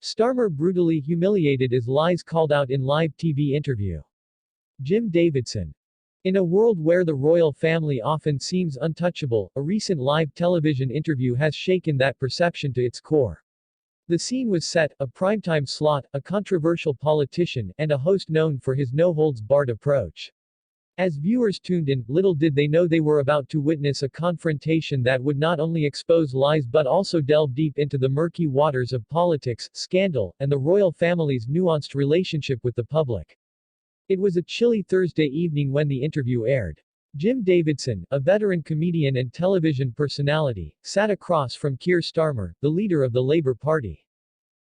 Starmer brutally humiliated as lies called out in live TV interview. Jim Davidson. In a world where the royal family often seems untouchable, a recent live television interview has shaken that perception to its core. The scene was set, a primetime slot, a controversial politician, and a host known for his no-holds-barred approach. As viewers tuned in, little did they know they were about to witness a confrontation that would not only expose lies but also delve deep into the murky waters of politics, scandal, and the royal family's nuanced relationship with the public. It was a chilly Thursday evening when the interview aired. Jim Davidson, a veteran comedian and television personality, sat across from Keir Starmer, the leader of the Labour Party.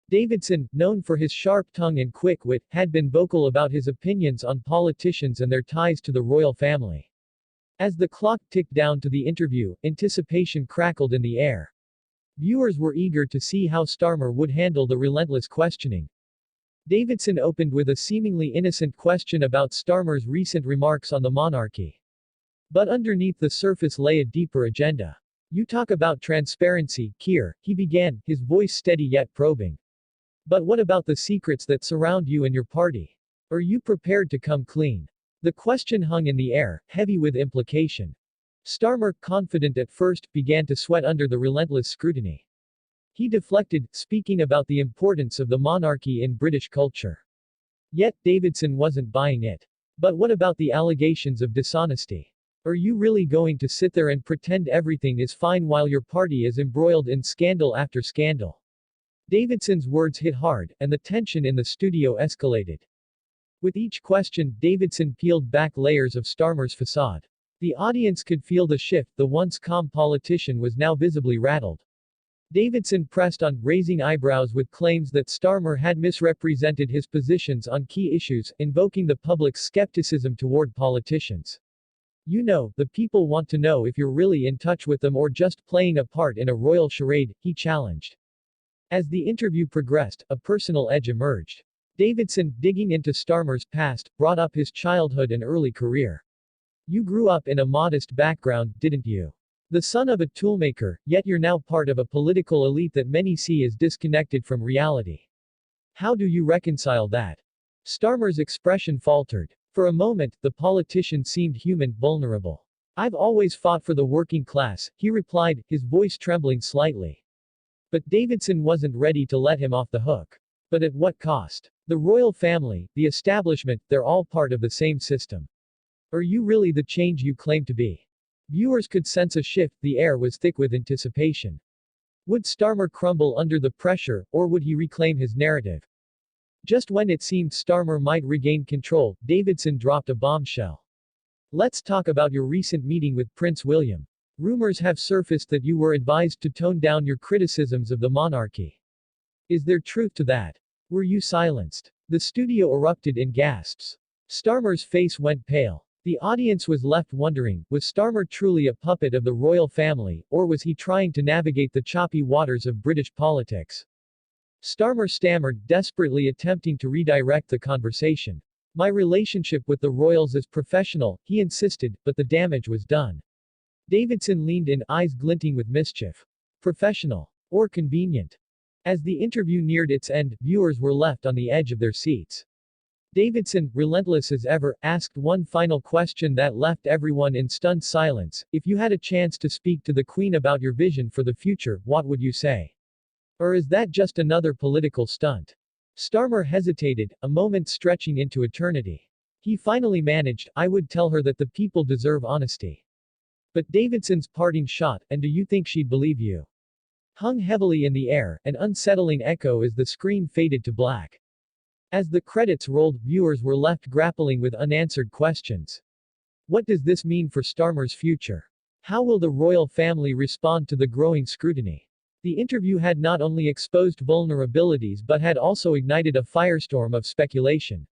Davidson, known for his sharp tongue and quick wit, had been vocal about his opinions on politicians and their ties to the royal family. As the clock ticked down to the interview, anticipation crackled in the air. Viewers were eager to see how Starmer would handle the relentless questioning. Davidson opened with a seemingly innocent question about Starmer's recent remarks on the monarchy. But underneath the surface lay a deeper agenda. "You talk about transparency, Keir," he began, his voice steady yet probing. "But what about the secrets that surround you and your party? Are you prepared to come clean?" The question hung in the air, heavy with implication. Starmer, confident at first, began to sweat under the relentless scrutiny. He deflected, speaking about the importance of the monarchy in British culture. Yet, Davidson wasn't buying it. "But what about the allegations of dishonesty? Are you really going to sit there and pretend everything is fine while your party is embroiled in scandal after scandal?" Davidson's words hit hard, and the tension in the studio escalated. With each question, Davidson peeled back layers of Starmer's facade. The audience could feel the shift, the once calm politician was now visibly rattled. Davidson pressed on, raising eyebrows with claims that Starmer had misrepresented his positions on key issues, invoking the public's skepticism toward politicians. "You know, the people want to know if you're really in touch with them or just playing a part in a royal charade," he challenged. As the interview progressed, a personal edge emerged. Davidson, digging into Starmer's past, brought up his childhood and early career. "You grew up in a modest background, didn't you? The son of a toolmaker, yet you're now part of a political elite that many see as disconnected from reality. How do you reconcile that?" Starmer's expression faltered. For a moment, the politician seemed human, vulnerable. "I've always fought for the working class," he replied, his voice trembling slightly. But Davidson wasn't ready to let him off the hook. "But at what cost? The royal family, the establishment, they're all part of the same system. Are you really the change you claim to be?" Viewers could sense a shift, the air was thick with anticipation. Would Starmer crumble under the pressure, or would he reclaim his narrative? Just when it seemed Starmer might regain control, Davidson dropped a bombshell. "Let's talk about your recent meeting with Prince William. Rumors have surfaced that you were advised to tone down your criticisms of the monarchy. Is there truth to that? Were you silenced?" The studio erupted in gasps. Starmer's face went pale. The audience was left wondering, was Starmer truly a puppet of the royal family, or was he trying to navigate the choppy waters of British politics? Starmer stammered, desperately attempting to redirect the conversation. "My relationship with the royals is professional," he insisted, but the damage was done. Davidson leaned in, eyes glinting with mischief. "Professional? Or convenient?" As the interview neared its end, viewers were left on the edge of their seats. Davidson, relentless as ever, asked one final question that left everyone in stunned silence. "If you had a chance to speak to the Queen about your vision for the future, what would you say? Or is that just another political stunt?" Starmer hesitated, a moment stretching into eternity. He finally managed, "I would tell her that the people deserve honesty." But Davidson's parting shot, "And do you think she'd believe you?" hung heavily in the air, an unsettling echo as the screen faded to black. As the credits rolled, viewers were left grappling with unanswered questions. What does this mean for Starmer's future? How will the royal family respond to the growing scrutiny? The interview had not only exposed vulnerabilities but had also ignited a firestorm of speculation.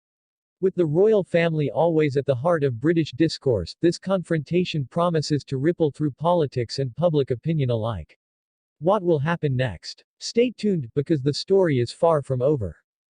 With the royal family always at the heart of British discourse, this confrontation promises to ripple through politics and public opinion alike. What will happen next? Stay tuned, because the story is far from over.